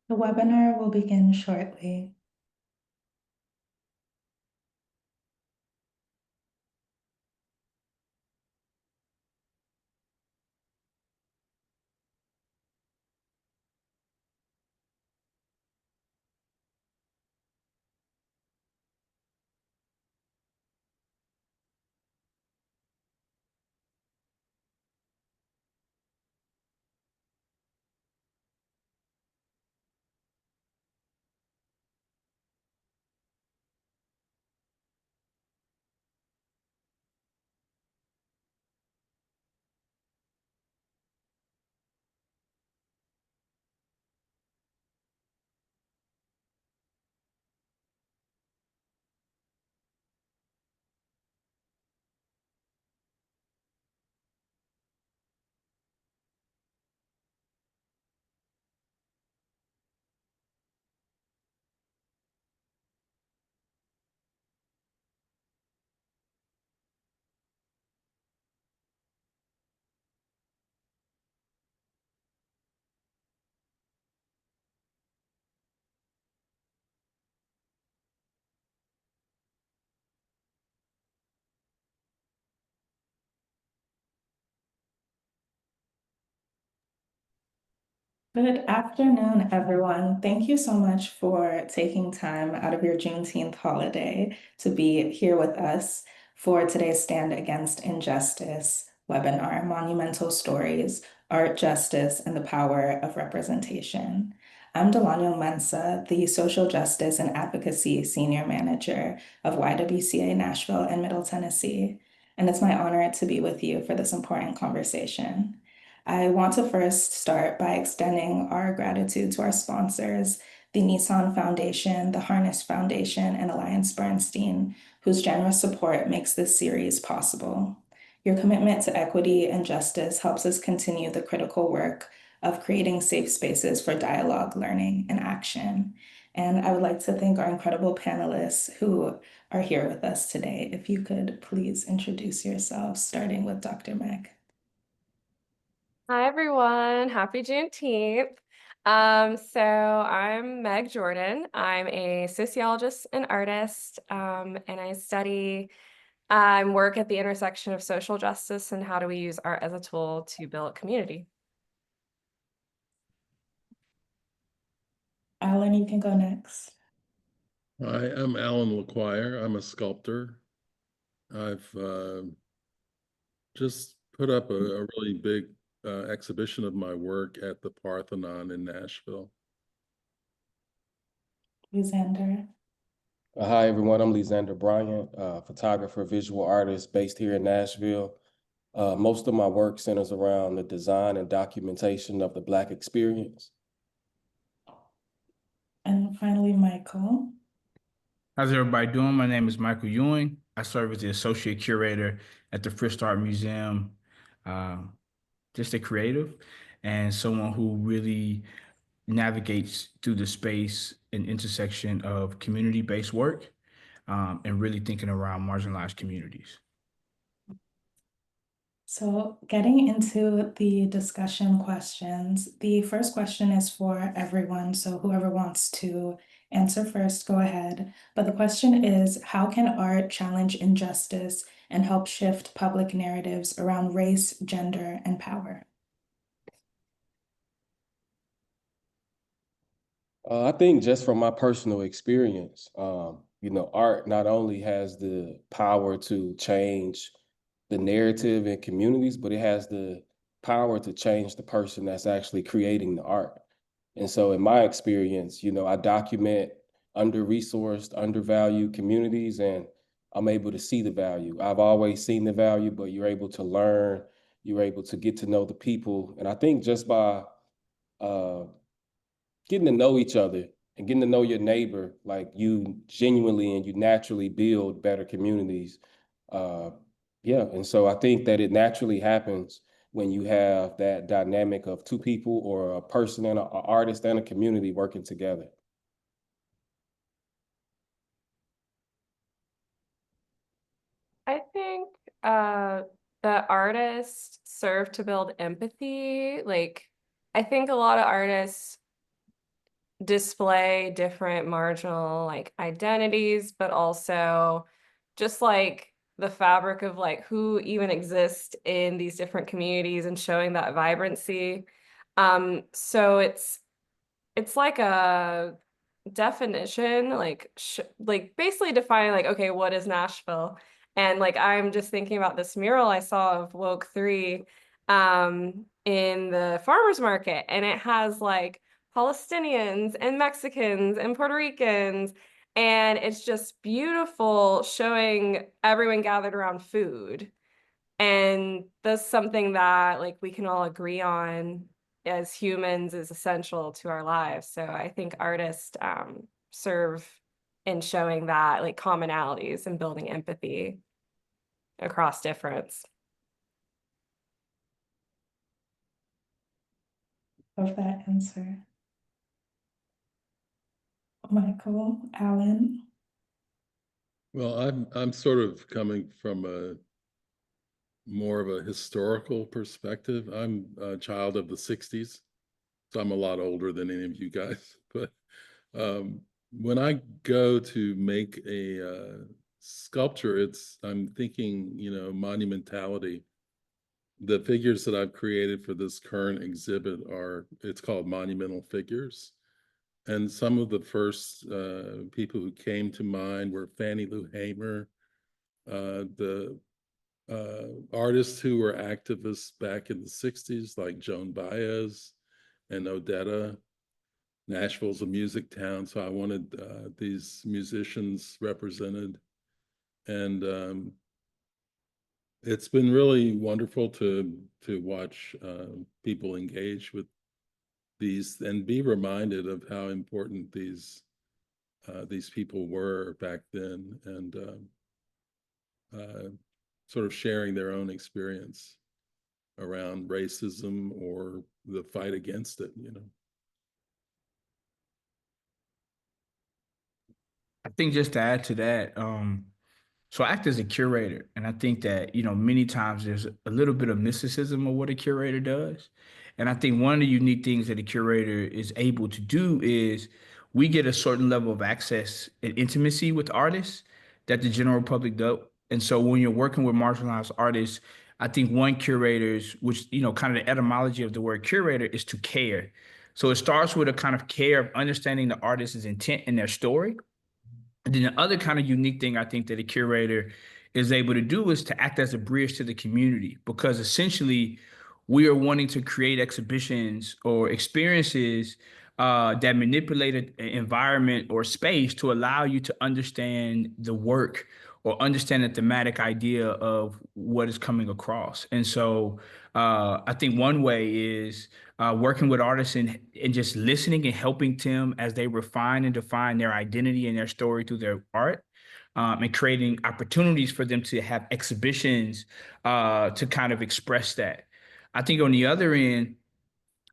The webinar will begin shortly. Good afternoon, everyone. Thank you so much for taking time out of your Juneteenth holiday to be here with us for today's Stand Against Injustice webinar, Monumental Stories, Art, Justice, and the Power of Representation. I'm Delano Mensa, the Social Justice and Advocacy Senior Manager of YWCA Nashville and Middle Tennessee, and it's my honor to be with you for this important conversation. I want to first start by extending our gratitude to our sponsors, the Nissan Foundation, the Harness Foundation, and Alliance Bernstein, whose generous support makes this series possible. Your commitment to equity and justice helps us continue the critical work of creating safe spaces for dialogue, learning, and action. And I would like to thank our incredible panelists who are here with us today. If you could please introduce yourselves, starting with Dr. Meg. Hi, everyone. Happy Juneteenth. So I'm Meg Jordan. I'm a sociologist and artist, and I study work at the intersection of social justice and how do we use art as a tool to build community. Alan, you can go next. Hi, I'm Alan LeQuire. I'm a sculptor. I've just put up a really big exhibition of my work at the Parthenon in Nashville. LeXander. Hi, everyone. I'm LeXander Bryant, photographer, visual artist based here in Nashville. Most of my work centers around the design and documentation of the Black experience. And finally, Michael. How's everybody doing? My name is Michael Ewing. I serve as the associate curator at the Frist Art Museum. Just a creative and someone who really navigates through the space and intersection of community-based work and really thinking around marginalized communities. So getting into the discussion questions, the first question is for everyone. So whoever wants to answer first, go ahead. But the question is, how can art challenge injustice and help shift public narratives around race, gender, and power? I think just from my personal experience, art not only has the power to change the narrative in communities, but it has the power to change the person that's actually creating the art. And so in my experience, I document under-resourced, undervalued communities, and I'm able to see the value. I've always seen the value, but you're able to learn, you're able to get to know the people. And I think just by getting to know each other and getting to know your neighbor, like you genuinely and you naturally build better communities. And so I think that it naturally happens when you have that dynamic of two people or a person and an artist and a community working together. I think the artists serve to build empathy. I think a lot of artists display different marginal like identities, but also just like the fabric of like who even exists in these different communities and showing that vibrancy. So it's like a definition, like basically defining like, okay, what is Nashville? And like I'm just thinking about this mural I saw of Woke 3 in the farmers market, and it has like Palestinians and Mexicans and Puerto Ricans, and it's just beautiful showing everyone gathered around food. And that's something that like we can all agree on as humans is essential to our lives. So I think artists serve in showing that like commonalities and building empathy across difference. Love that answer. Michael, Alan. Well, I'm sort of coming from a more of a historical perspective. I'm a child of the 60s, so I'm a lot older than any of you guys. But when I go to make a sculpture, I'm thinking, monumentality. The figures that I've created for this current exhibit it's called Monumental Figures. And some of the first people who came to mind were Fannie Lou Hamer, the artists who were activists back in the 60s, like Joan Baez and Odetta. Nashville's a music town, so I wanted these musicians represented. And it's been really wonderful to watch people engage with these and be reminded of how important these people were back then, and sort of sharing their own experience around racism or the fight against it, I think just to add to that, so I act as a curator, and I think that, many times there's a little bit of mysticism of what a curator does. And I think one of the unique things that a curator is able to do is we get a certain level of access and intimacy with artists that the general public don't. And so when you're working with marginalized artists, I think one curators, which, kind of the etymology of the word curator is to care. So it starts with a kind of care of understanding the artist's intent and their story. And then the other kind of unique thing I think that a curator is able to do is to act as a bridge to the community, because essentially we are wanting to create exhibitions or experiences that manipulate an environment or space to allow you to understand the work or understand the thematic idea of what is coming across. And so I think one way is working with artists and just listening and helping them as they refine and define their identity and their story through their art, and creating opportunities for them to have exhibitions to kind of express that. I think on the other end,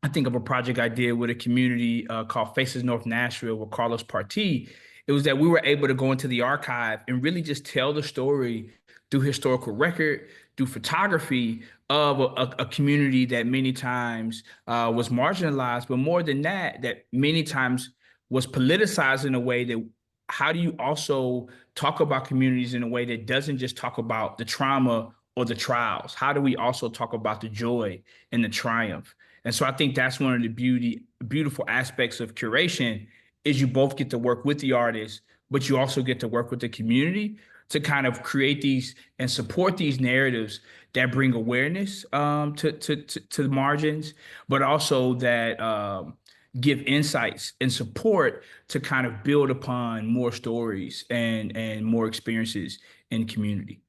I think of a project I did with a community called Faces North Nashville with Carlos Partee. It was that we were able to go into the archive and really just tell the story through historical record, through photography of a community that many times was marginalized, but more than that, that many times was politicized in a way that how do you also talk about communities in a way that doesn't just talk about the trauma or the trials? How do we also talk about the joy and the triumph? And so I think that's one of the beautiful aspects of curation is you both get to work with the artist, but you also get to work with the community to kind of create these and support these narratives that bring awareness to the margins, but also that give insights and support to kind of build upon more stories and more experiences in community.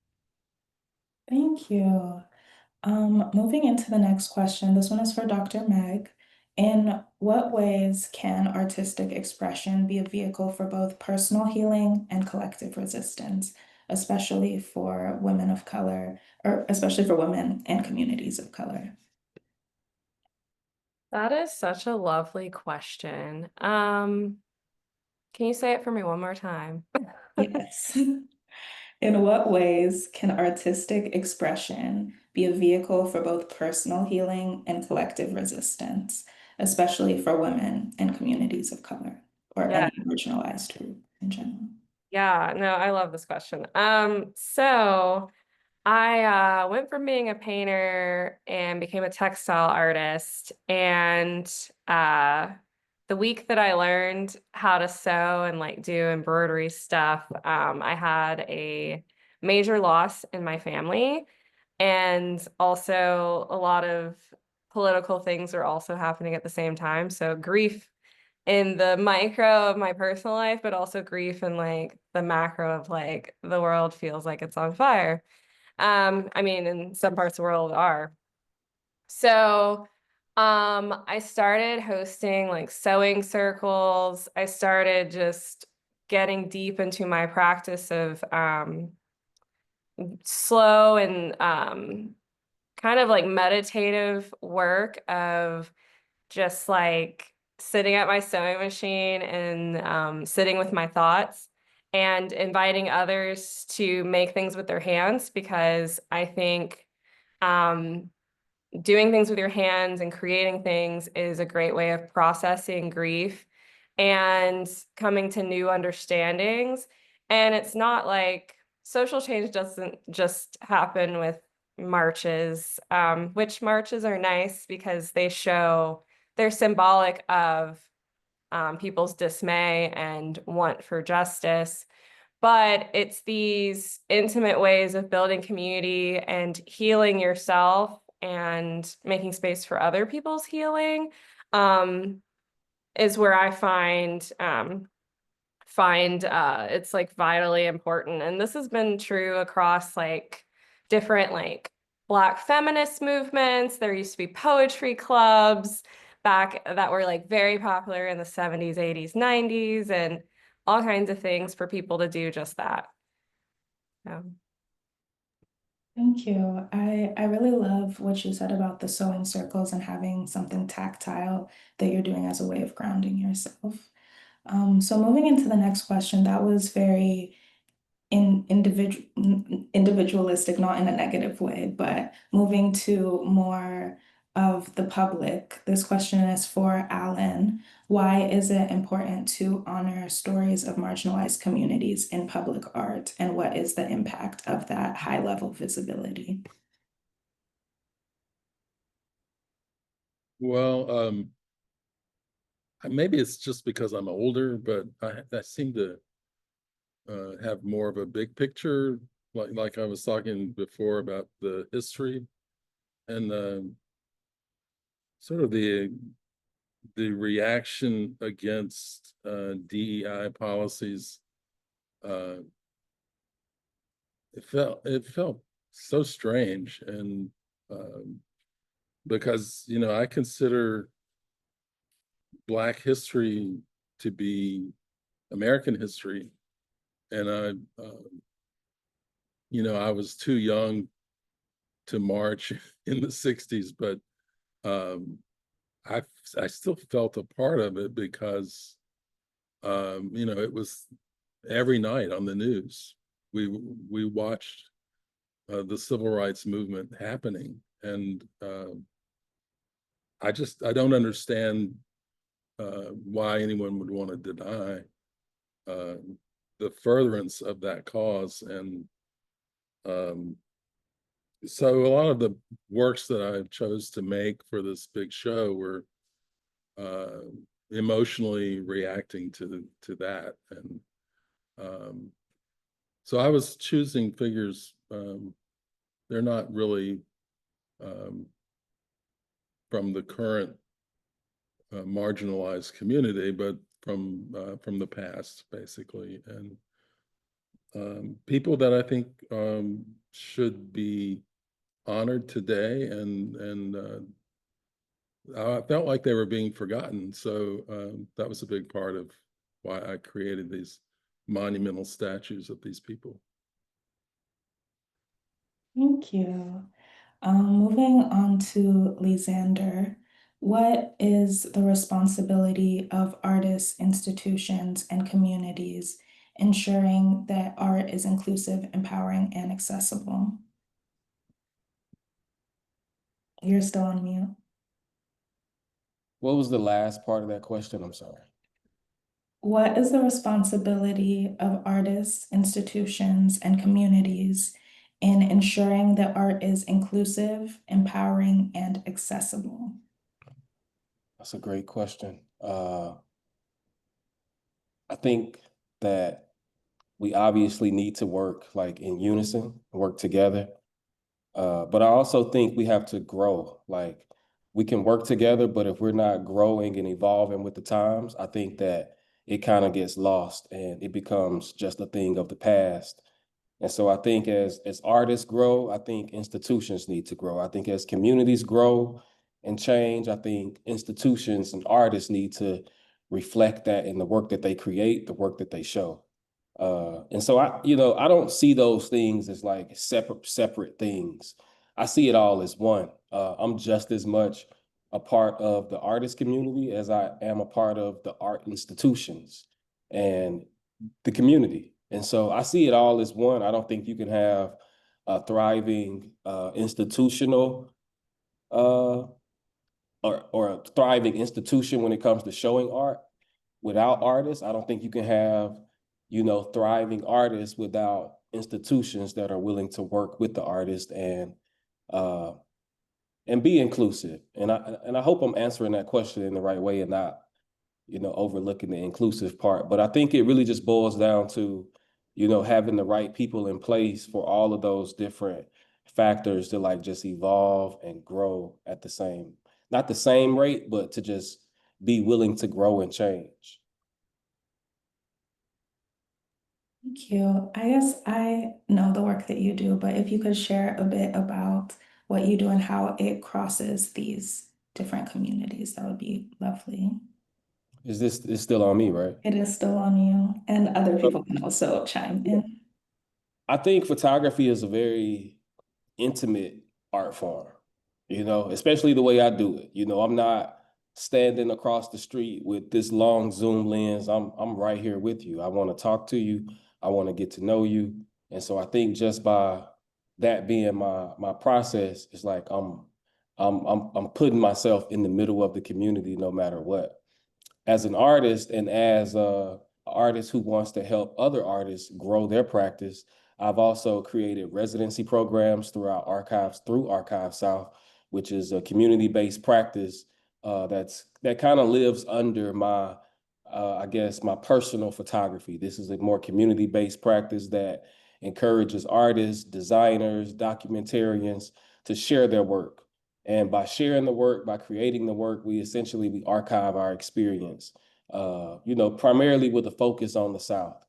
Thank you. Moving into the next question, this one is for Dr. Meg. In what ways can artistic expression be a vehicle for both personal healing and collective resistance, especially for women of color, or especially for women and communities of color? That is such a lovely question. Can you say it for me one more time? Yes. In what ways can artistic expression be a vehicle for both personal healing and collective resistance, especially for women and communities of color or Yeah. any marginalized group in general? Yeah, no, I love this question. So I went from being a painter and became a textile artist. And the week that I learned how to sew and like do embroidery stuff, I had a major loss in my family. And also a lot of political things are also happening at the same time. So grief in the micro of my personal life, but also grief in like the macro of like the world feels like it's on fire. I mean, in some parts of the world are. So, I started hosting like sewing circles. I started just getting deep into my practice of slow and kind of like meditative work of just like sitting at my sewing machine and sitting with my thoughts and inviting others to make things with their hands because I think um, doing things with your hands and creating things is a great way of processing grief and coming to new understandings. And it's not like social change doesn't just happen with marches, which marches are nice because they're symbolic of people's dismay and want for justice. But it's these intimate ways of building community and healing yourself and making space for other people's healing is where I find it's like vitally important. And this has been true across like different like Black feminist movements. There used to be poetry clubs back that were like very popular in the 70s, 80s, 90s, and all kinds of things for people to do just that. Thank you. I really love what you said about the sewing circles and having something tactile that you're doing as a way of grounding yourself. So moving into the next question, that was very individualistic, not in a negative way, but moving to more of the public. This question is for Alan. Why is it important to honor stories of marginalized communities in public art, and what is the impact of that high-level visibility? Well, maybe it's just because I'm older, but I seem to have more of a big picture, like I was talking before about the history and sort of the reaction against DEI policies. It felt so strange, and because I consider Black history to be American history, and I was too young to march in the 60s, but I still felt a part of it because it was every night on the news. We watched the civil rights movement happening, and I don't understand why anyone would want to deny the furtherance of that cause. And so a lot of the works that I chose to make for this big show were emotionally reacting to that. And so I was choosing figures. They're not really from the current marginalized community, but from the past, basically, and people that I think should be honored today, and I felt like they were being forgotten. So that was a big part of why I created these monumental statues of these people. Thank you. Moving on to LeXander, what is the responsibility of artists, institutions, and communities ensuring that art is inclusive, empowering, and accessible? You're still on mute. What was the last part of that question? I'm sorry. What is the responsibility of artists, institutions, and communities in ensuring that art is inclusive, empowering, and accessible? That's a great question. I think that we obviously need to work like in unison, work together. But I also think we have to grow. Like we can work together, but if we're not growing and evolving with the times, I think that it kind of gets lost and it becomes just a thing of the past. And so I think as artists grow, I think institutions need to grow. I think as communities grow and change, I think institutions and artists need to reflect that in the work that they create, the work that they show. And so I don't see those things as like separate things. I see it all as one. I'm just as much a part of the artist community as I am a part of the art institutions and the community. And so I see it all as one. I don't think you can have a thriving institutional or a thriving institution when it comes to showing art without artists. I don't think you can have, thriving artists without institutions that are willing to work with the artist and be inclusive. And I hope I'm answering that question in the right way and not, overlooking the inclusive part. But I think it really just boils down to, having the right people in place for all of those different factors to like just evolve and grow at not the same rate, but to just be willing to grow and change. Thank you. I guess I know the work that you do, but if you could share a bit about what you do and how it crosses these different communities, that would be lovely. It's still on me, right? It is still on you, and other people can also chime in. I think photography is a very intimate art form, especially the way I do it. I'm not standing across the street with this long zoom lens. I'm right here with you. I want to talk to you. I want to get to know you. And so I think just by that being my process, it's like I'm putting myself in the middle of the community no matter what. As an artist and as a artist who wants to help other artists grow their practice, I've also created residency programs through Archive South, which is a community-based practice that kind of lives under my my personal photography. This is a more community-based practice that encourages artists, designers, documentarians to share their work. And by sharing the work, by creating the work, we archive our experience, primarily with a focus on the South.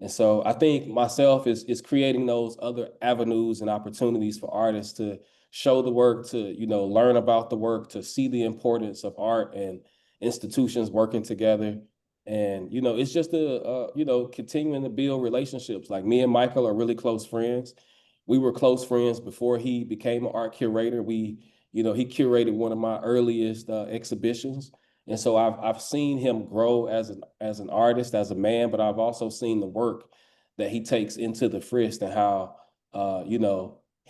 And so I think myself is creating those other avenues and opportunities for artists to show the work, to, learn about the work, to see the importance of art and institutions working together. And, it's just continuing to build relationships. Like me and Michael are really close friends. We were close friends before he became an art curator. He curated one of my earliest exhibitions. And so I've seen him grow as an artist, as a man, but I've also seen the work that he takes into the Frist and how,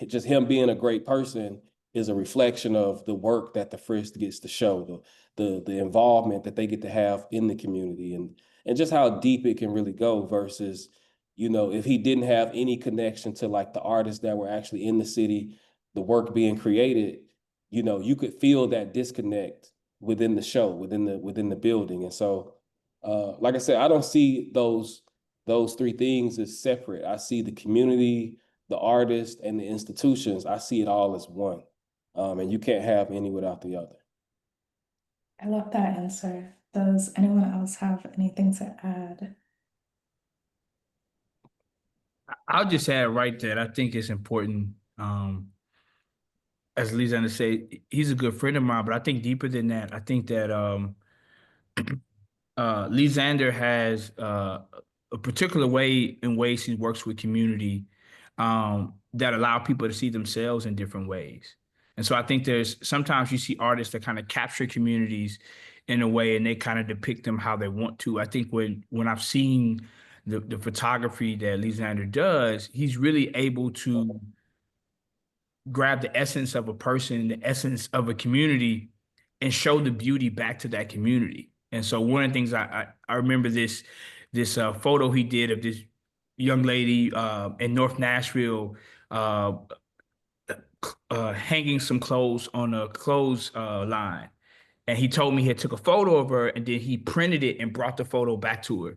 just him being a great person is a reflection of the work that the Frist gets to show, the involvement that they get to have in the community and just how deep it can really go versus, if he didn't have any connection to like the artists that were actually in the city, the work being created, you could feel that disconnect within the show, within the building. And so, like I said, I don't see those three things as separate. I see the community, the artist, and the institutions. I see it all as one. And you can't have any without the other. I love that answer. Does anyone else have anything to add? I'll just add right there. I think it's important. As LeXander said, he's a good friend of mine, but I think deeper than that, I think that LeXander has a particular way in ways he works with community that allow people to see themselves in different ways. And so I think there's sometimes you see artists that kind of capture communities in a way and they kind of depict them how they want to. I think when I've seen the photography that LeXander does, he's really able to grab the essence of a person, the essence of a community, and show the beauty back to that community. And so one of the things I remember this photo he did of this young lady in North Nashville hanging some clothes on a clothes line. And he told me he took a photo of her and then he printed it and brought the photo back to her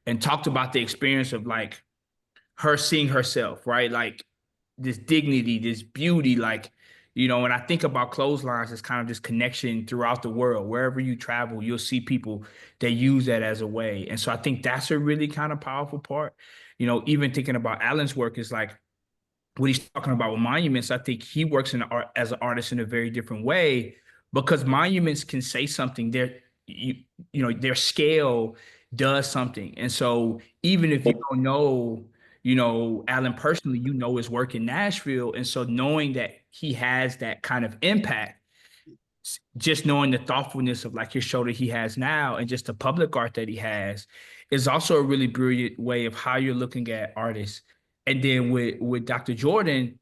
and talked about the experience of like her seeing herself, right? Like this dignity, this beauty, like, you know, when I think about clotheslines, it's kind of this connection throughout the world. Wherever you travel, you'll see people that use that as a way. And so I think that's a really kind of powerful part. You know, even thinking about Alan's work is like, what he's talking about with monuments, I think he works in art as an artist in a very different way because monuments can say something. Their scale does something. And so even if you don't know, you know, Alan personally, you know his work in Nashville. And so knowing that he has that kind of impact, just knowing the thoughtfulness of like his show that he has now and just the public art that he has is also a really brilliant way of how you're looking at artists. And then with Dr. Jordan,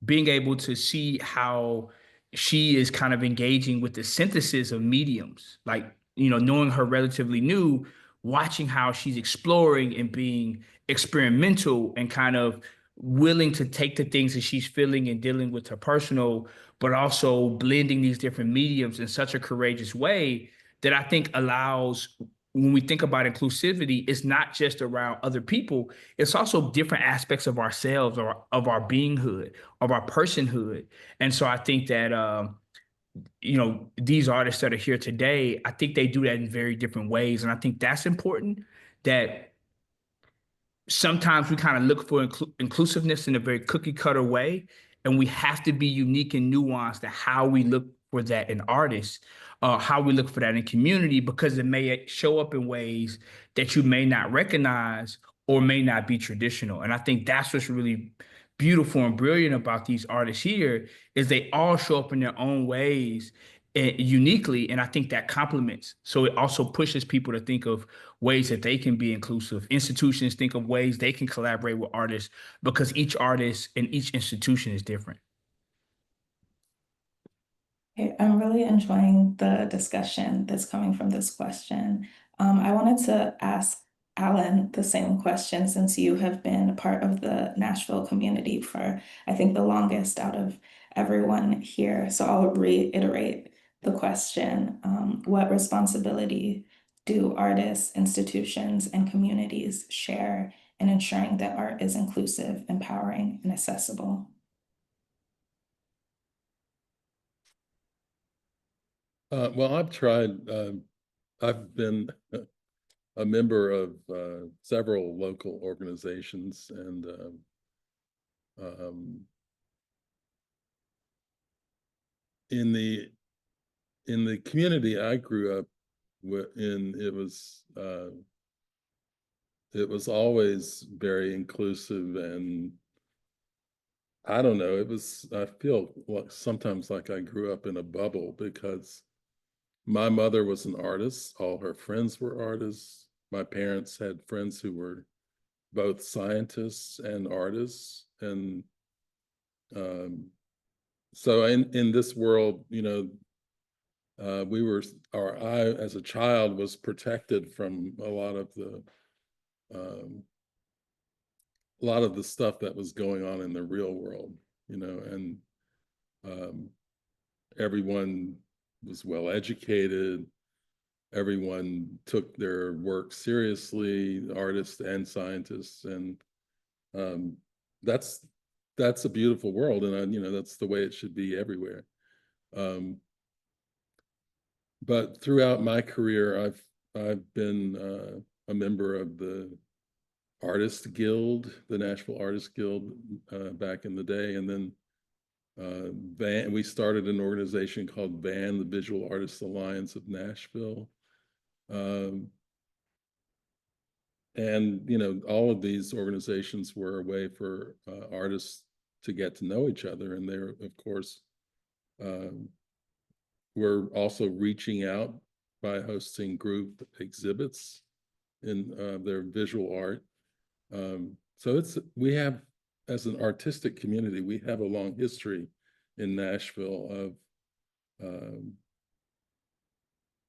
being able to see how she is kind of engaging with the synthesis of mediums, like, you know, knowing her relatively new, watching how she's exploring and being experimental and kind of willing to take the things that she's feeling and dealing with her personal, but also blending these different mediums in such a courageous way that I think allows, when we think about inclusivity, it's not just around other people, it's also different aspects of ourselves or of our beinghood, of our personhood. And so I think that, you know, these artists that are here today, I think they do that in very different ways. And I think that's important, that sometimes we kind of look for inclusiveness in a very cookie cutter way. And we have to be unique and nuanced to how we look for that in artists, how we look for that in community, because it may show up in ways that you may not recognize or may not be traditional. And I think that's what's really beautiful and brilliant about these artists here is they all show up in their own ways uniquely. And I think that complements. So it also pushes people to think of ways that they can be inclusive. Institutions think of ways they can collaborate with artists because each artist and each institution is different. Okay, I'm really enjoying the discussion that's coming from this question. I wanted to ask Alan the same question since you have been a part of the Nashville community for, I think, the longest out of everyone here. So I'll reiterate the question. What responsibility do artists, institutions, and communities share in ensuring that art is inclusive, empowering, and accessible? Well, I've been a member of several local organizations, and in the community I grew up in, it was always very inclusive, and I don't know, I feel sometimes like I grew up in a bubble because my mother was an artist. All her friends were artists. My parents had friends who were both scientists and artists. And so in this world, you know, I, as a child, was protected from a lot of the stuff that was going on in the real world, you know, and everyone was well educated. Everyone took their work seriously, artists and scientists, and that's a beautiful world, and you know, that's the way it should be everywhere. But throughout my career, I've been a member of the Artist Guild, the Nashville Artist Guild, back in the day, and then we started an organization called VAN, the Visual Artists Alliance of Nashville. And, you know, all of these organizations were a way for artists to get to know each other. And they're, of course, we're also reaching out by hosting group exhibits in their visual art. So we have, as an artistic community, we have a long history in Nashville of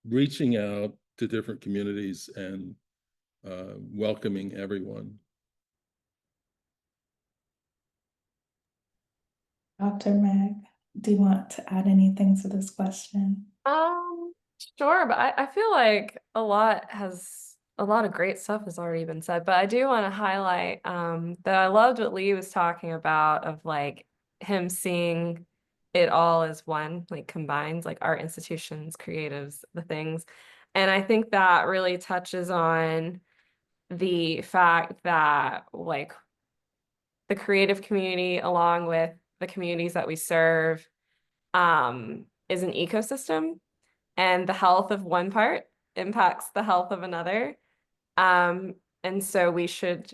reaching out to different communities and welcoming everyone. Dr. Meg, do you want to add anything to this question? Sure, but I feel like a lot of great stuff has already been said, but I do want to highlight that I loved what Lee was talking about of like him seeing it all as one, like combined, like art institutions, creatives, the things. And I think that really touches on the fact that like the creative community, along with the communities that we serve, is an ecosystem, and the health of one part impacts the health of another. And so we should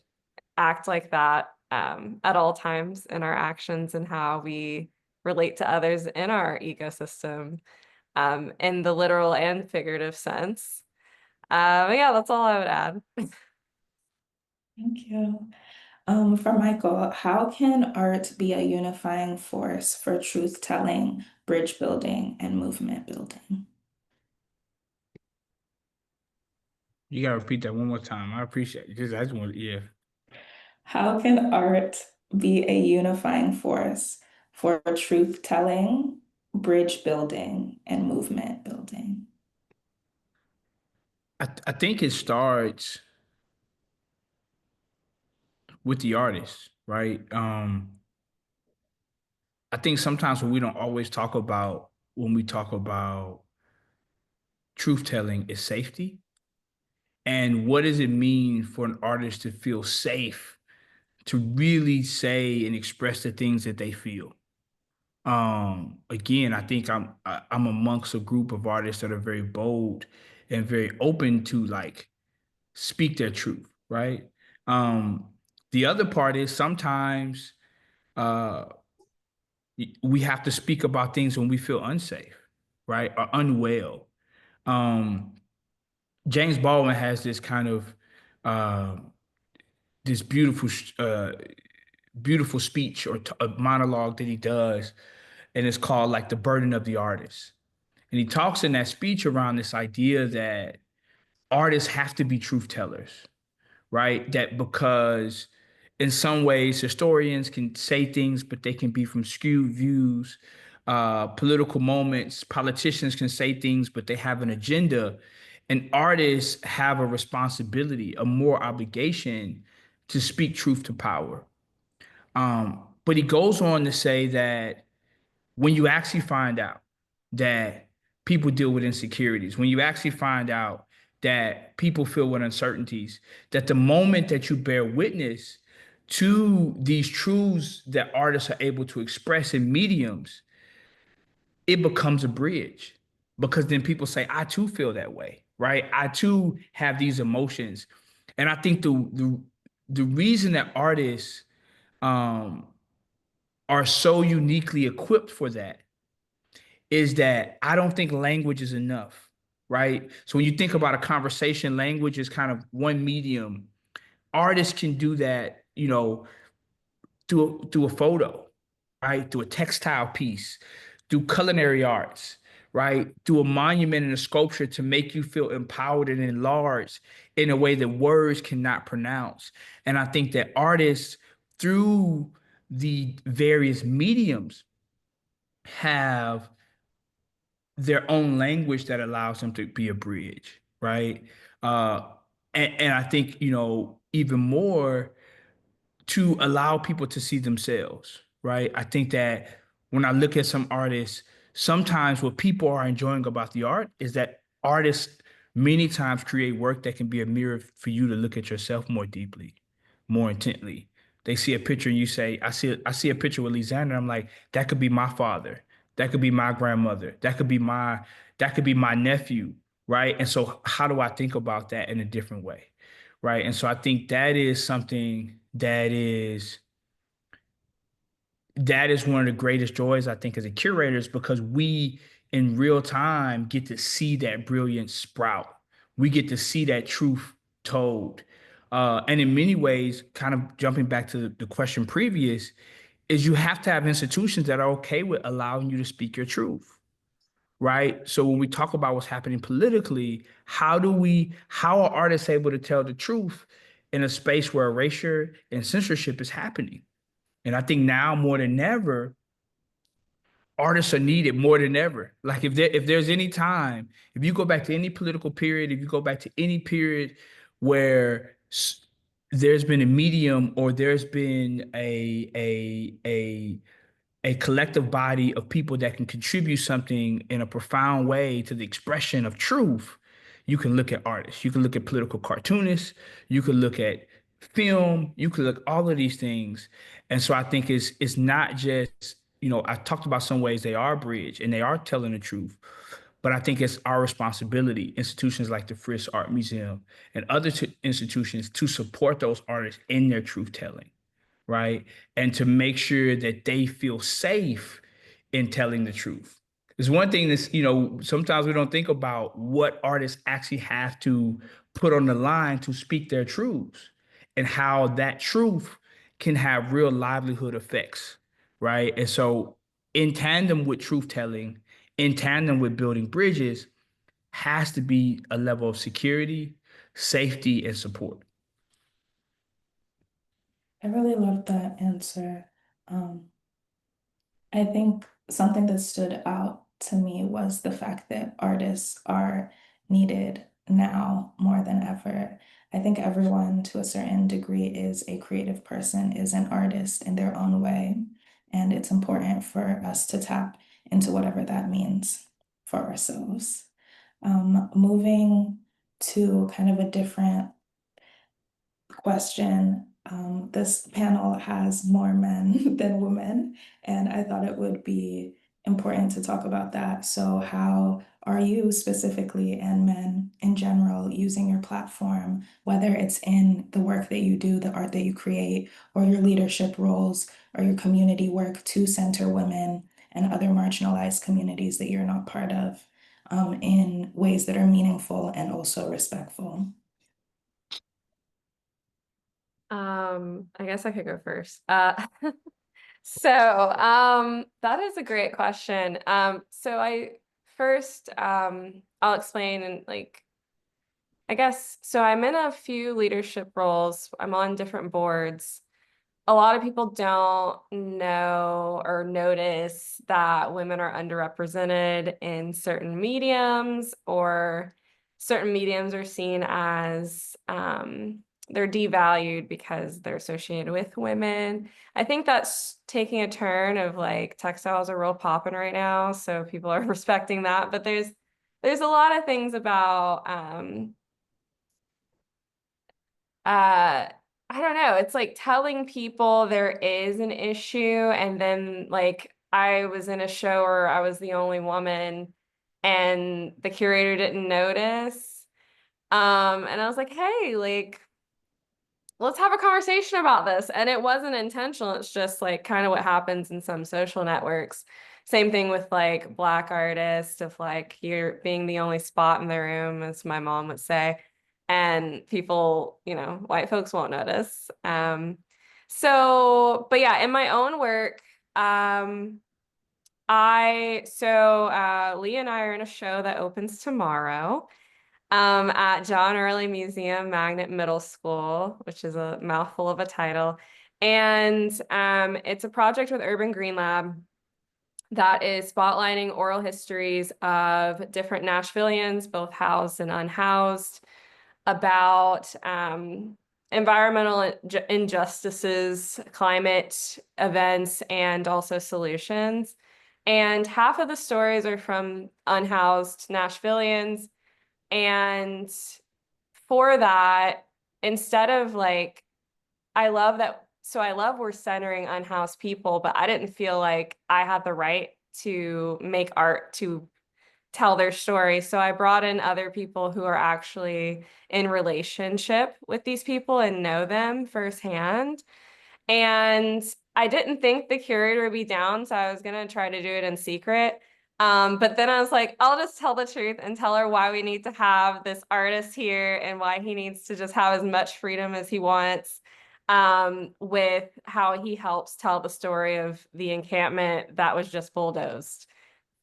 act like that at all times in our actions and how we relate to others in our ecosystem, in the literal and figurative sense. Yeah, that's all I would add. Thank you. For Michael, how can art be a unifying force for truth telling, bridge building, and movement building? You gotta repeat that one more time. I appreciate it. Because I just want, yeah. How can art be a unifying force for truth telling, bridge building, and movement building? I think it starts with the artist, right? I think sometimes when we don't always talk about when we talk about truth telling is safety. And what does it mean for an artist to feel safe to really say and express the things that they feel? Again, I think I'm amongst a group of artists that are very bold and very open to like speak their truth, right? Um, the other part is sometimes uh, we have to speak about things when we feel unsafe, right, or unwell. Um, James Baldwin has this kind of uh, this beautiful speech or a monologue that he does, and it's called like the burden of the artist. And he talks in that speech around this idea that artists have to be truth tellers, right? That because in some ways historians can say things, but they can be from skewed views. Political moments, politicians can say things, but they have an agenda. And artists have a responsibility, a moral obligation to speak truth to power. But he goes on to say that when you actually find out that people deal with insecurities, when you actually find out that people feel with uncertainties, that the moment that you bear witness to these truths that artists are able to express in mediums, it becomes a bridge because then people say, I too feel that way, right? I too have these emotions. And I think the reason that artists um, are so uniquely equipped for that is that I don't think language is enough, right? So when you think about a conversation, language is kind of one medium. Artists can do that, you know, through a photo, right? Through a textile piece, through culinary arts, right? Through a monument and a sculpture to make you feel empowered and enlarged in a way that words cannot pronounce. And I think that artists, through the various mediums, have their own language that allows them to be a bridge, right? Uh, and I think, you know, even more to allow people to see themselves, right? I think that when I look at some artists, sometimes what people are enjoying about the art is that artists many times create work that can be a mirror for you to look at yourself more deeply, more intently. They see a picture and you say, I see a picture with LeXander. I'm like, that could be my father. That could be my grandmother. That could be my nephew, right? And so how do I think about that in a different way? Right. And so I think that is something that is one of the greatest joys, I think, as a curator, is because we in real time get to see that brilliance sprout. We get to see that truth told. And in many ways, kind of jumping back to the question previous, is you have to have institutions that are okay with allowing you to speak your truth. right? So when we talk about what's happening politically, how are artists able to tell the truth in a space where erasure and censorship is happening? And I think now more than ever, artists are needed more than ever. Like if there's any time, if you go back to any political period, if you go back to any period where there's been a medium or there's been a collective body of people that can contribute something in a profound way to the expression of truth, you can look at artists, you can look at political cartoonists, you can look at film, you can look all of these things. And so I think it's not just, I talked about some ways they are a bridge and they are telling the truth, but I think it's our responsibility, institutions like the Frist Art Museum and other institutions, to support those artists in their truth telling, right? And to make sure that they feel safe in telling the truth. There's one thing that's, sometimes we don't think about what artists actually have to put on the line to speak their truths and how that truth can have real livelihood effects, right? And so, in tandem with truth telling, in tandem with building bridges, has to be a level of security, safety, and support. I really loved that answer. I think something that stood out to me was the fact that artists are needed now more than ever. I think everyone to a certain degree is a creative person, is an artist in their own way. And it's important for us to tap into whatever that means for ourselves. Moving to kind of a different question. This panel has more men than women, and I thought it would be important to talk about that. So how are you specifically, and men in general, using your platform, whether it's in the work that you do, the art that you create, or your leadership roles, or your community work, to center women and other marginalized communities that you're not part of, in ways that are meaningful and also respectful? I guess I could go first. So, that is a great question. I'll explain and I guess, so I'm in a few leadership roles. I'm on different boards. A lot of people don't know or notice that women are underrepresented in certain mediums, or certain mediums are seen as, they're devalued because they're associated with women. I think that's taking a turn of textiles are real popping right now, so people are respecting that. But there's a lot of things about I don't know. It's like telling people there is an issue, and then I was in a show where I was the only woman and the curator didn't notice. And I was like, hey, let's have a conversation about this. And it wasn't intentional. It's just kind of what happens in some social networks. Same thing with Black artists, of you're being the only spot in the room, as my mom would say. And people, white folks won't notice. But yeah, in my own work, Lee and I are in a show that opens tomorrow at John Early Museum Magnet Middle School, which is a mouthful of a title. And it's a project with Urban Green Lab that is spotlighting oral histories of different Nashvillians, both housed and unhoused, about environmental injustices, climate events, and also solutions. And half of the stories are from unhoused Nashvillians. And for that, instead of I love we're centering unhoused people, but I didn't feel like I had the right to make art to tell their story. So I brought in other people who are actually in relationship with these people and know them firsthand. And I didn't think the curator would be down, so I was gonna try to do it in secret. But then I was like, I'll just tell the truth and tell her why we need to have this artist here and why he needs to just have as much freedom as he wants, with how he helps tell the story of the encampment that was just bulldozed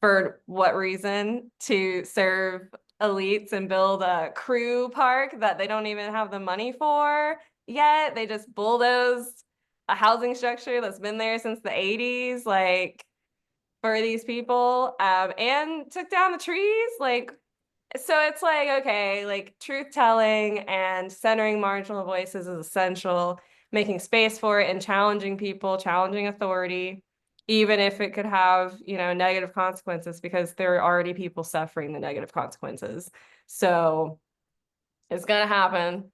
for what reason? To serve elites and build a crew park that they don't even have the money for yet. They just bulldozed a housing structure that's been there since the 80s, like, for these people, and took down the trees. Like, so it's like, okay, like, truth telling and centering marginal voices is essential, making space for it and challenging people, challenging authority, even if it could have, negative consequences, because there are already people suffering the negative consequences. So it's gonna happen.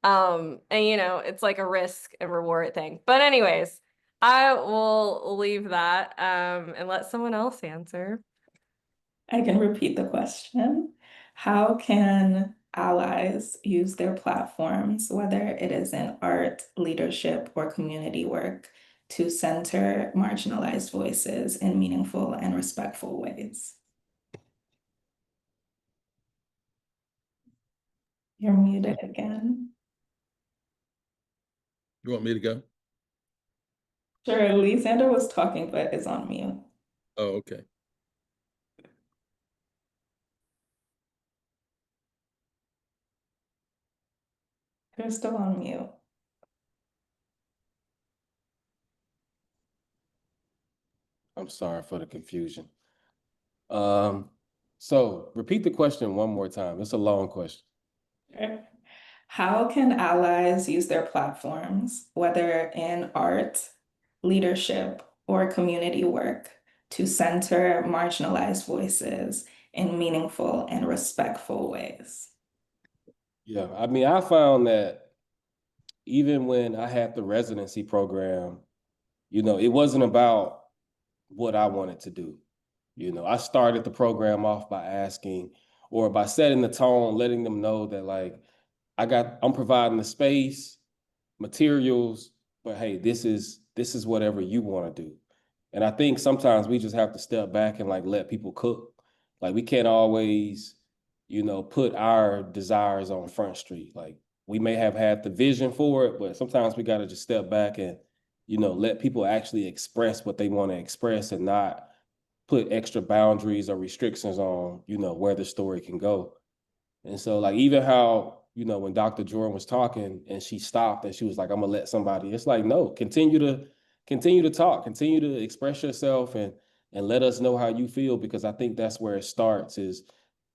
And it's like a risk and reward thing. But anyways, I will leave that and let someone else answer. I can repeat the question. How can allies use their platforms, whether it is in art, leadership, or community work, to center marginalized voices in meaningful and respectful ways? You're muted again. You want me to go? Sure, LeXander was talking, but is on mute. Oh, okay. They're still on mute. I'm sorry for the confusion. So repeat the question one more time. It's a long question. Sure. How can allies use their platforms, whether in art, leadership, or community work, to center marginalized voices in meaningful and respectful ways? Yeah, I mean, I found that even when I had the residency program, it wasn't about what I wanted to do. I started the program off by asking, or by setting the tone, letting them know that, like, I'm providing the space, materials, but hey, this is whatever you want to do. And I think sometimes we just have to step back and, like, let people cook. Like, we can't always, put our desires on Front Street. Like, we may have had the vision for it, but sometimes we got to just step back and, let people actually express what they want to express, and not put extra boundaries or restrictions on, where the story can go. And so, like, even how, when Dr. Jordan was talking and she stopped and she was like, I'm gonna let somebody, it's like, no, continue to talk, continue to express yourself, and let us know how you feel, because I think that's where it starts, is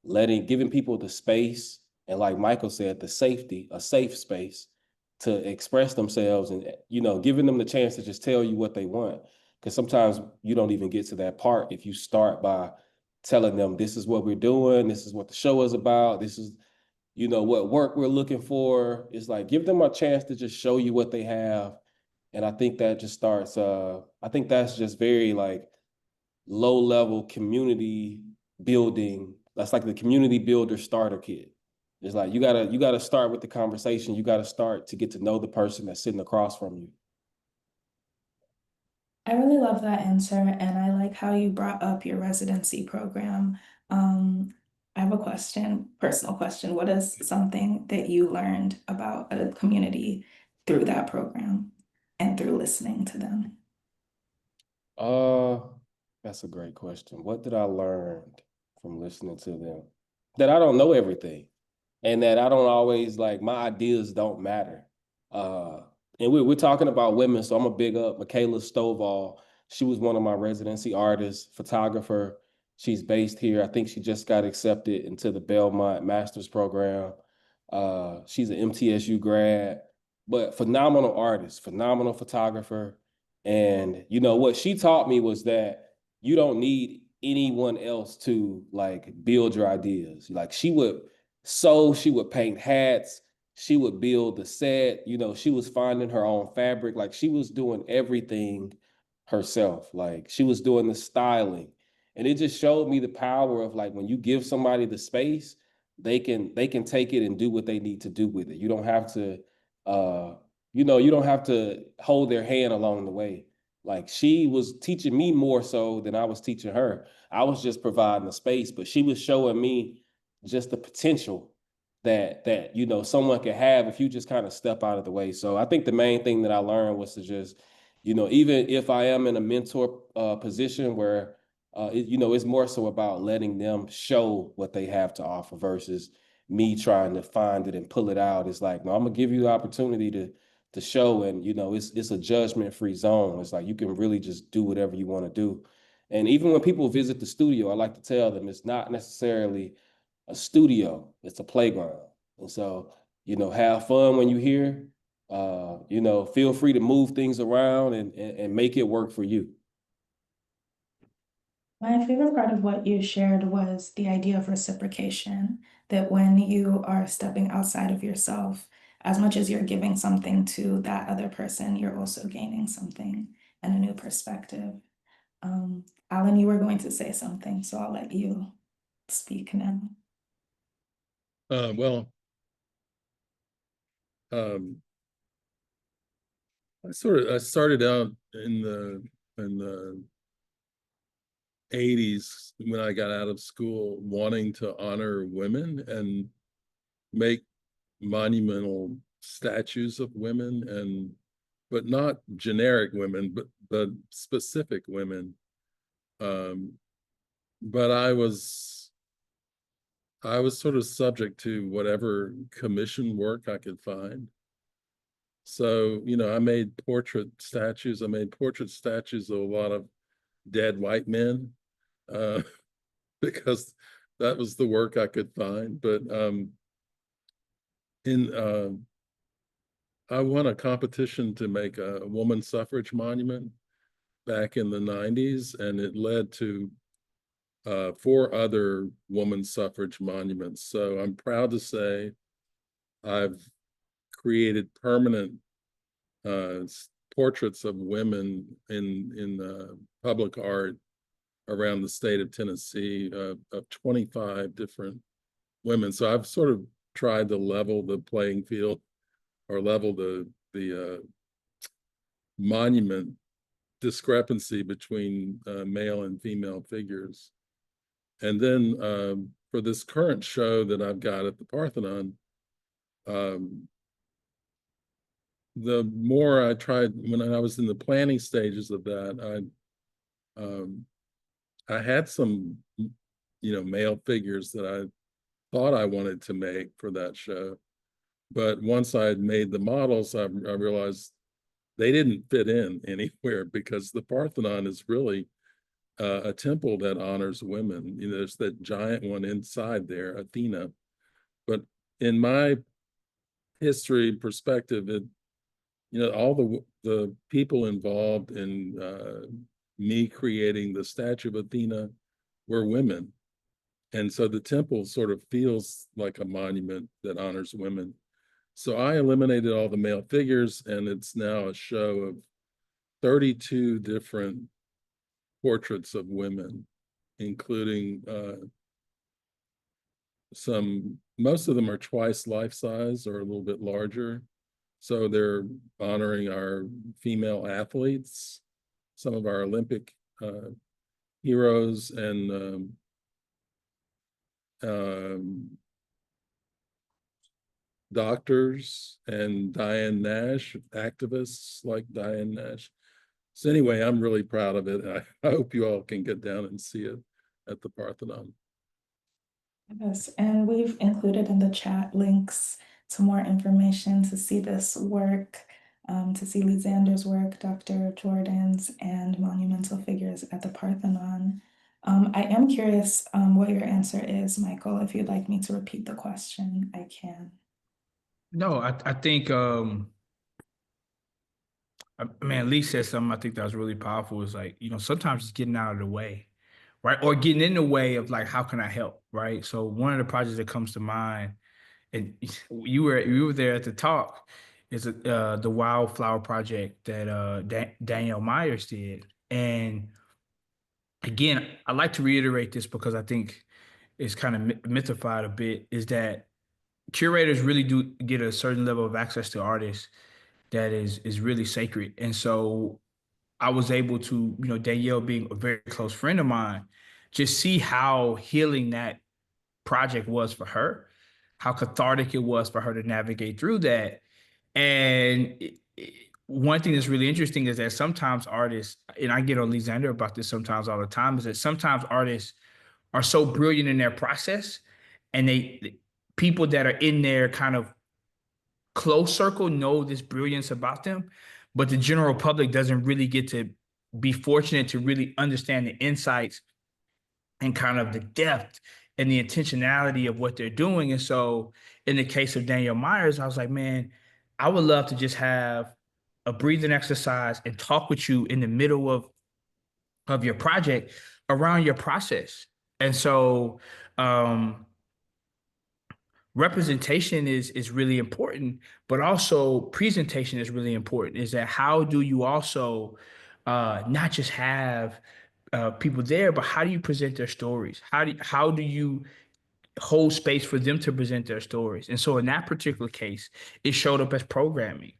giving people the space, and, like Michael said, the safety, a safe space to express themselves, and, giving them the chance to just tell you what they want. Because sometimes you don't even get to that part if you start by telling them, this is what we're doing, this is what the show is about, this is, what work we're looking for. It's like, give them a chance to just show you what they have. And I think that just starts, I think that's just very, like, low level community building. That's like the community builder starter kit. It's like, you gotta start with the conversation. You gotta start to get to know the person that's sitting across from you. I really love that answer, and I like how you brought up your residency program. I have a question, personal question. What is something that you learned about a community through that program and through listening to them? That's a great question. What did I learn from listening to them? That I don't know everything, and that I don't always, like, my ideas don't matter. And we're talking about women, so I'm gonna big up Michaela Stovall. She was one of my residency artists, photographer. She's based here. I think she just got accepted into the Belmont Master's Program. She's an MTSU grad, but phenomenal artist, phenomenal photographer. And what she taught me was that you don't need anyone else to, like, build your ideas. Like, she would sew, she would paint hats, she would build the set, she was finding her own fabric. Like, she was doing everything herself. Like, she was doing the styling. And it just showed me the power of, like, when you give somebody the space, they can take it and do what they need to do with it. You don't have to, you don't have to hold their hand along the way. Like, she was teaching me more so than I was teaching her. I was just providing the space, but she was showing me just the potential that someone could have if you just kind of step out of the way. So I think the main thing that I learned was to just, even if I am in a mentor position where It's more so about letting them show what they have to offer versus me trying to find it and pull it out. It's like, no, I'm gonna give you the opportunity to show, and it's a judgment-free zone. It's like you can really just do whatever you want to do. And even when people visit the studio, I like to tell them it's not necessarily a studio, it's a playground. And so, have fun when you're here. Feel free to move things around and make it work for you. My favorite part of what you shared was the idea of reciprocation, that when you are stepping outside of yourself, as much as you're giving something to that other person, you're also gaining something and a new perspective. Alan, you were going to say something, so I'll let you speak now. Well, I started out in the 80s when I got out of school, wanting to honor women and make monumental statues of women, but not generic women, but specific women. But I was sort of subject to whatever commission work I could find. So, I made portrait statues. I made portrait statues of a lot of dead white men, because that was the work I could find. But I won a competition to make a woman suffrage monument back in the 90s, and it led to 4 other woman suffrage monuments. So I'm proud to say I've created permanent portraits of women in public art around the state of Tennessee, of 25 different women. So I've sort of tried to level the playing field, or level the monument discrepancy between male and female figures. And then for this current show that I've got at the Parthenon, the more I tried, when I was in the planning stages of that, I had some, male figures that I thought I wanted to make for that show. But once I had made the models, I realized they didn't fit in anywhere, because the Parthenon is really a temple that honors women. There's that giant one inside there, Athena. But in my history perspective, all the people involved in me creating the statue of Athena were women. And so the temple sort of feels like a monument that honors women. So I eliminated all the male figures, and it's now a show of 32 different portraits of women, including most of them are twice life size or a little bit larger. So they're honoring our female athletes, some of our Olympic heroes, and doctors, and Diane Nash, activists like Diane Nash. So anyway, I'm really proud of it. I hope you all can get down and see it at the Parthenon. Yes, and we've included in the chat links to more information to see this work, to see LeXander's work, Dr. Jordan's, and Monumental Figures at the Parthenon. I am curious what your answer is, Michael. If you'd like me to repeat the question, I can. No, I think, man, Lee said something I think that was really powerful. Is like, sometimes just getting out of the way, right? Or getting in the way of like, how can I help, right? So one of the projects that comes to mind, and you were there at the talk, is the Wildflower Project that Danielle Myers did. And again, I like to reiterate this because I think it's kind of mythified a bit, is that curators really do get a certain level of access to artists that is really sacred. And so I was able to, Danielle being a very close friend of mine, just see how healing that project was for her, how cathartic it was for her to navigate through that. And one thing that's really interesting is that sometimes artists, and I get on LeXander about this sometimes all the time, is that sometimes artists are so brilliant in their process, and people that are in their kind of close circle know this brilliance about them, but the general public doesn't really get to be fortunate to really understand the insights and kind of the depth and the intentionality of what they're doing. And so in the case of Daniel Myers, I was like, man, I would love to just have a breathing exercise and talk with you in the middle of your project around your process. And so representation is really important, but also presentation is really important. Is that how do you also not just have people there, but how do you present their stories? How do you hold space for them to present their stories? And so in that particular case, it showed up as programming.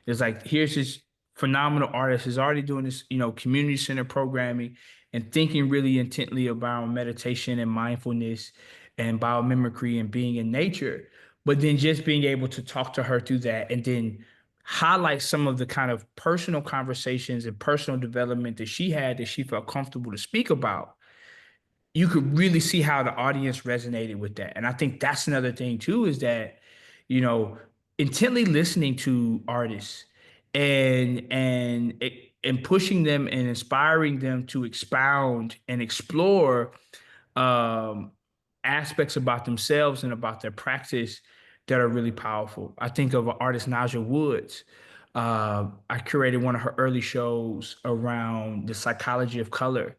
It's like, here's this phenomenal artist who's already doing this, community center programming and thinking really intently about meditation and mindfulness and biomimicry and being in nature, but then just being able to talk to her through that and then highlight some of the kind of personal conversations and personal development that she had that she felt comfortable to speak about. You could really see how the audience resonated with that. And I think that's another thing too, is that, you know, intently listening to artists and pushing them and inspiring them to expound and explore um, aspects about themselves and about their practice that are really powerful. I think of an artist, Naja Woods. I curated one of her early shows around the psychology of color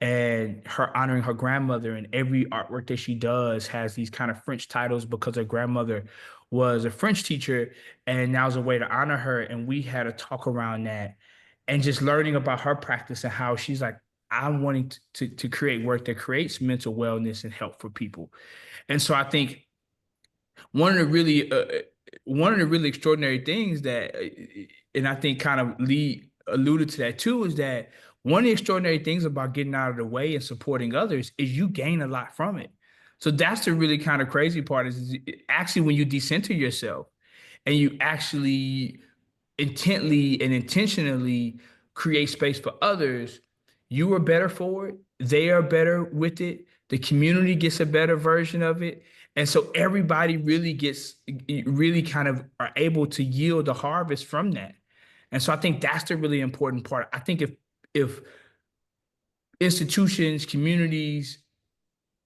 and her honoring her grandmother, and every artwork that she does has these kind of French titles because her grandmother was a French teacher, and now is a way to honor her. And we had a talk around that and just learning about her practice and how she's like, I'm wanting to create work that creates mental wellness and help for people. And so I think one of the really extraordinary things that, and I think kind of Lee alluded to that too, is that one of the extraordinary things about getting out of the way and supporting others is you gain a lot from it. So that's the really kind of crazy part is actually when you decenter yourself and you actually intently and intentionally create space for others, you are better for it. They are better with it. The community gets a better version of it. And so everybody really kind of are able to yield a harvest from that. And so I think that's the really important part. I think if institutions, communities,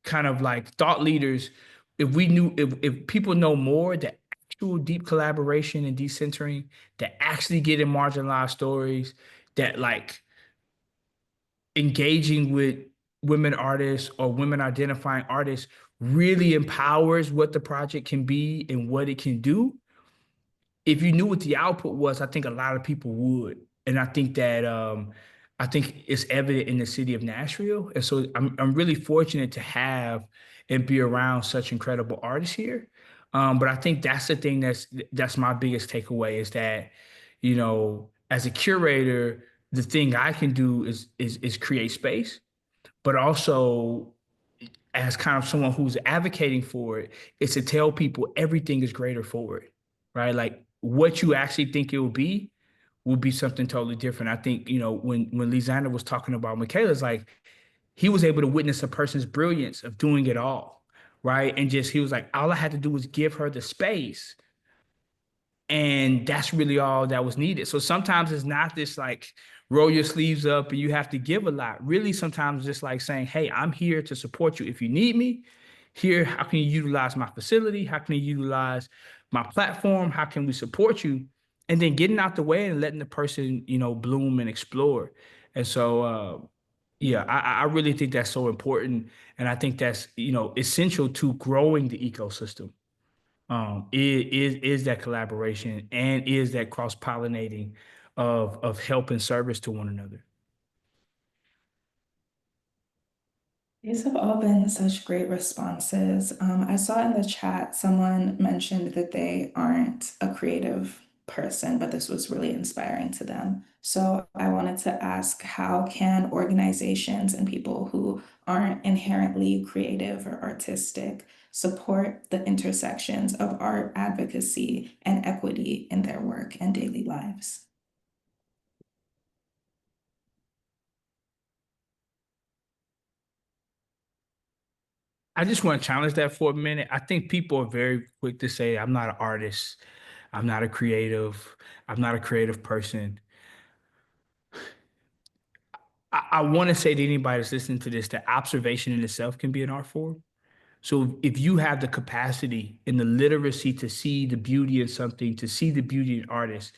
kind of like thought leaders, if people know more that actual deep collaboration and decentering that actually get in marginalized stories, that like engaging with women artists or women identifying artists really empowers what the project can be and what it can do. If you knew what the output was, I think a lot of people would. And I think that I think it's evident in the city of Nashville. And so I'm really fortunate to have and be around such incredible artists here. But I think that's the thing that's my biggest takeaway is that, as a curator, the thing I can do is create space, but also as kind of someone who's advocating for it, is to tell people everything is greater for it, right? Like what you actually think it will be something totally different. I think, when LeXander was talking about Michaela's, like he was able to witness a person's brilliance of doing it all, right? And just, he was like, all I had to do was give her the space. And that's really all that was needed. So sometimes it's not this like roll your sleeves up and you have to give a lot. Really, sometimes it's just like saying, hey, I'm here to support you. If you need me here, how can you utilize my facility? How can you utilize my platform? How can we support you? And then getting out the way and letting the person, bloom and explore. And so, yeah, I really think that's so important. And I think that's, essential to growing the ecosystem. Is that collaboration and is that cross-pollinating of help and service to one another. These have all been such great responses. I saw in the chat someone mentioned that they aren't a creative person, but this was really inspiring to them. So I wanted to ask, how can organizations and people who aren't inherently creative or artistic support the intersections of art advocacy and equity in their work and daily lives? I just want to challenge that for a minute. I think people are very quick to say, I'm not an artist. I'm not a creative. I'm not a creative person. I want to say to anybody that's listening to this that observation in itself can be an art form. So if you have the capacity and the literacy to see the beauty in something, to see the beauty in artists,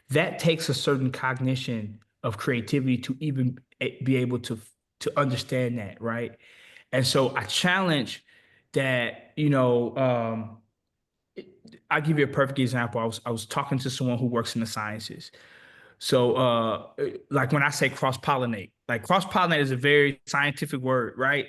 that takes a certain cognition of creativity to even be able to understand that, right? And so I challenge that, I'll give you a perfect example. I was talking to someone who works in the sciences. So like when I say cross-pollinate, like cross-pollinate is a very scientific word, right?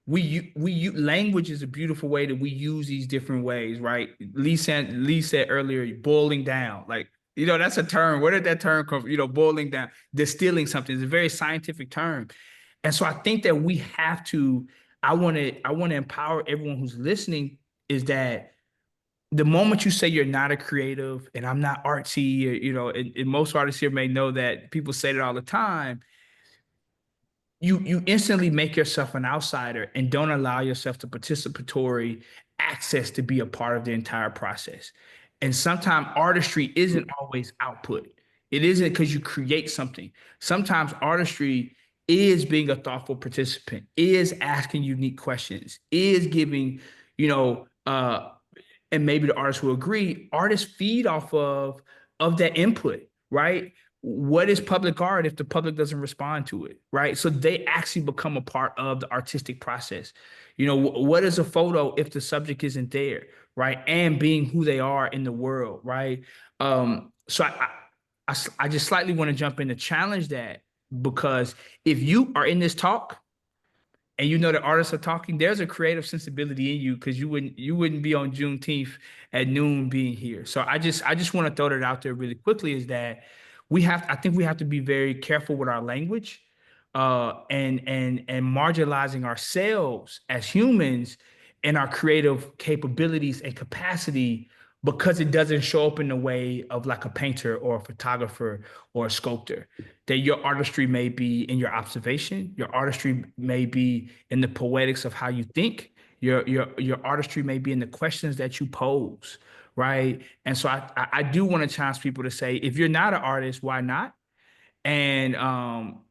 Language is a beautiful way that we use these different ways, right? Lee said earlier, boiling down. Like, that's a term. Where did that term come from? Boiling down, distilling something. It's a very scientific term. And so I think that we have to, I want to empower everyone who's listening is that the moment you say you're not a creative and I'm not artsy, and most artists here may know that people say that all the time, you instantly make yourself an outsider and don't allow yourself the participatory access to be a part of the entire process. And sometimes artistry isn't always output. It isn't because you create something. Sometimes artistry is being a thoughtful participant, is asking unique questions, is giving, and maybe the artists will agree, artists feed off of that input, right? What is public art if the public doesn't respond to it, right? So they actually become a part of the artistic process. What is a photo if the subject isn't there, right? And being who they are in the world, right? So I just slightly want to jump in to challenge that, because if you are in this talk and that artists are talking, there's a creative sensibility in you, because you wouldn't be on Juneteenth at noon being here. So I just want to throw that out there really quickly, is that I think we have to be very careful with our language, and marginalizing ourselves as humans and our creative capabilities and capacity, because it doesn't show up in the way of like a painter or a photographer or a sculptor. That your artistry may be in your observation, your artistry may be in the poetics of how you think, your artistry may be in the questions that you pose, right? And so I do want to challenge people to say, if you're not an artist, why not? And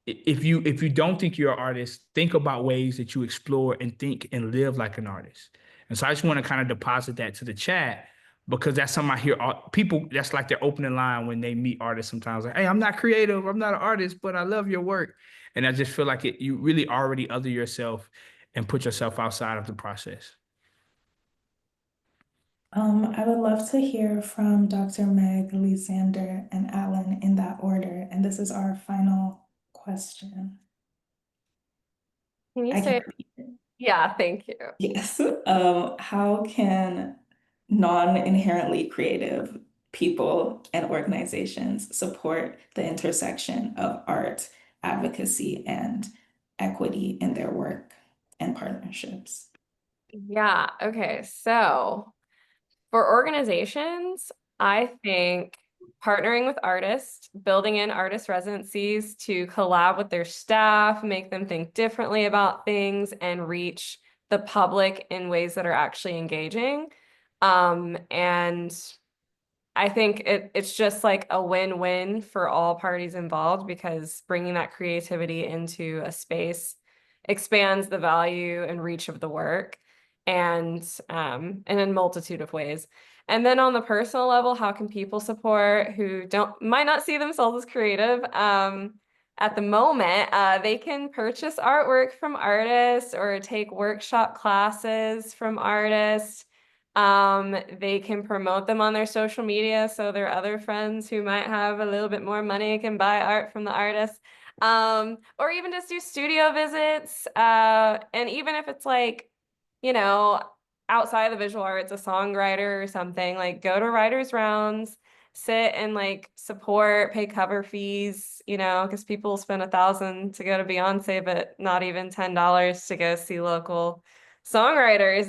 if you don't think you're an artist, think about ways that you explore and think and live like an artist. And so I just want to kind of deposit that to the chat, because that's something I hear people, that's like their opening line when they meet artists sometimes, like, hey, I'm not creative, I'm not an artist, but I love your work. And I just feel like you really already other yourself and put yourself outside of the process. I would love to hear from Dr. Meg, LeXander, and Alan in that order. And this is our final question. Can you I say? can repeat it. Yeah, thank you. Yes. How can non-inherently creative people and organizations support the intersection of art, advocacy, and equity in their work and partnerships? Yeah, okay. So for organizations, I think partnering with artists, building in artist residencies to collab with their staff, make them think differently about things, and reach the public in ways that are actually engaging. And I think it's just like a win-win for all parties involved, because bringing that creativity into a space expands the value and reach of the work, and in a multitude of ways. And then on the personal level, how can people support who might not see themselves as creative? At the moment, they can purchase artwork from artists or take workshop classes from artists. They can promote them on their social media, so their other friends who might have a little bit more money can buy art from the artists. Or even just do studio visits. And even if it's like, outside of the visual arts, a songwriter or something, like go to writers' rounds, sit and like support, pay cover fees, because people spend $1,000 to go to Beyonce, but not even $10 to go see local songwriters.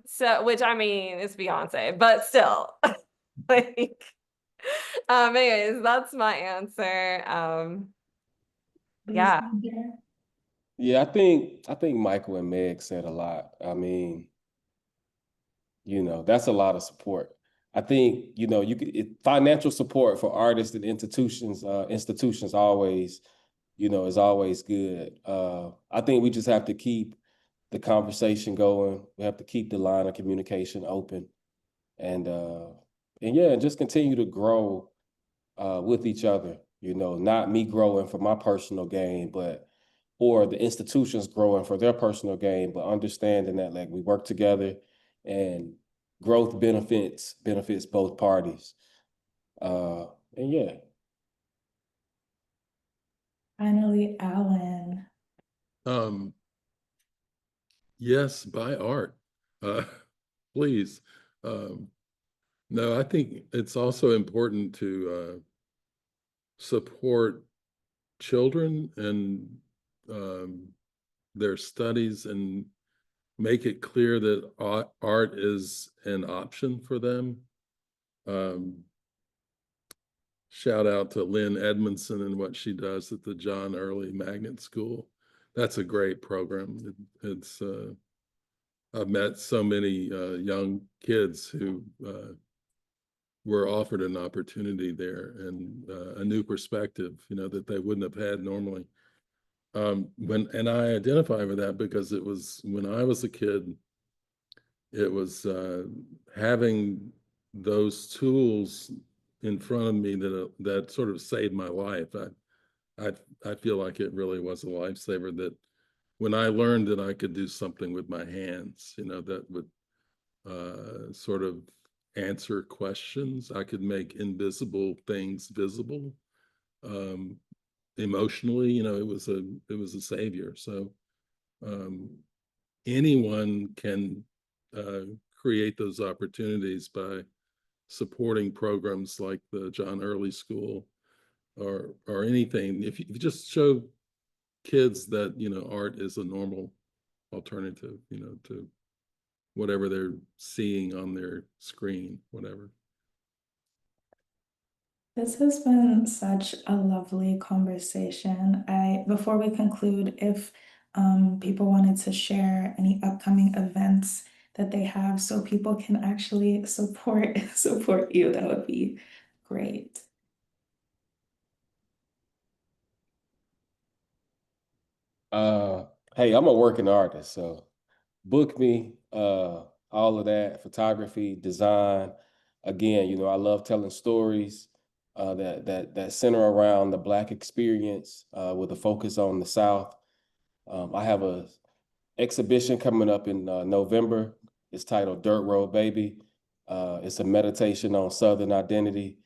So, which I mean is Beyonce, but still, like, anyways, that's my answer. Yeah. LeXander? Yeah, I think Michael and Meg said a lot. I mean, that's a lot of support. I think, financial support for artists and institutions always, is always good. I think we just have to keep the conversation going. We have to keep the line of communication open and yeah, just continue to grow with each other, not me growing for my personal gain, or the institutions growing for their personal gain, but understanding that like we work together and growth benefits both parties. And yeah. Finally, Alan. Yes, buy art. Please. No, I think it's also important to support children and their studies and make it clear that art is an option for them. Shout out to Lynn Edmondson and what she does at the John Early Magnet School. That's a great program. I've met so many young kids who were offered an opportunity there and a new perspective, that they wouldn't have had normally. And I identify with that because it was when I was a kid, it was having those tools in front of me that sort of saved my life. I feel like it really was a lifesaver, that when I learned that I could do something with my hands, that would sort of answer questions. I could make invisible things visible. Emotionally, it was a savior. So anyone can create those opportunities by supporting programs like the John Early School or anything. If you just show kids that art is a normal alternative, to whatever they're seeing on their screen, whatever. This has been such a lovely conversation. Before we conclude, if people wanted to share any upcoming events that they have so people can actually support you, that would be great. Hey, I'm a working artist, so book me, all of that, photography, design. Again, I love telling stories that center around the Black experience with a focus on the South. I have a exhibition coming up in November. It's titled Dirt Road Baby. It's a meditation on Southern identity.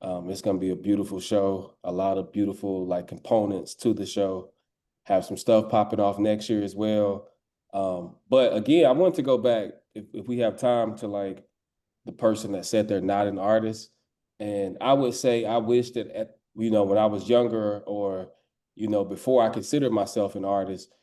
It's going to be a beautiful show, a lot of beautiful components to the show. Have some stuff popping off next year as well. But again, I want to go back, if we have time, to the person that said they're not an artist. And I would say I wish that when I was younger or before I considered myself an artist,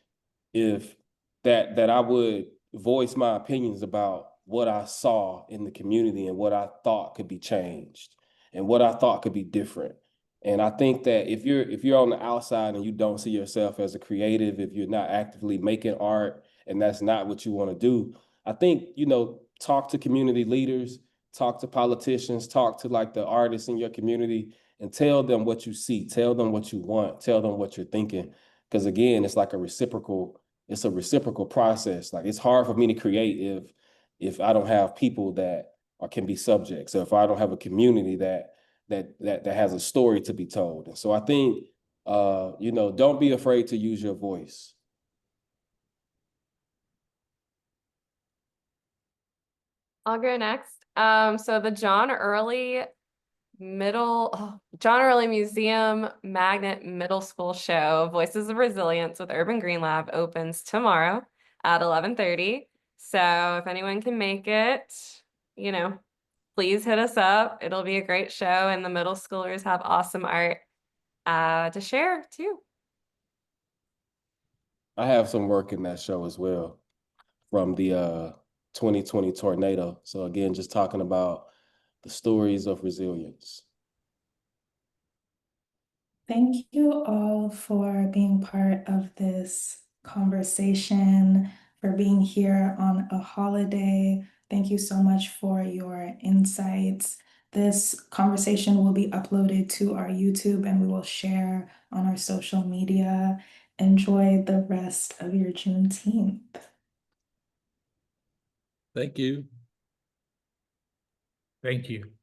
if that I would voice my opinions about what I saw in the community and what I thought could be changed and what I thought could be different. And I think that if you're on the outside and you don't see yourself as a creative, if you're not actively making art and that's not what you want to do, I think, talk to community leaders, talk to politicians, talk to the artists in your community and tell them what you see, tell them what you want, tell them what you're thinking. Because again, it's a reciprocal process. It's hard for me to create if I don't have people that can be subjects, or if I don't have a community that has a story to be told. And so I think, don't be afraid to use your voice. I'll go next. So the John Early Museum Magnet Middle School show, Voices of Resilience with Urban Green Lab, opens tomorrow at 11:30. So if anyone can make it, please hit us up. It'll be a great show, and the middle schoolers have awesome art to share too. I have some work in that show as well from the 2020 tornado. So again, just talking about the stories of resilience. Thank you all for being part of this conversation, for being here on a holiday. Thank you so much for your insights. This conversation will be uploaded to our YouTube and we will share on our social media. Enjoy the rest of your Juneteenth. Thank you. Thank you.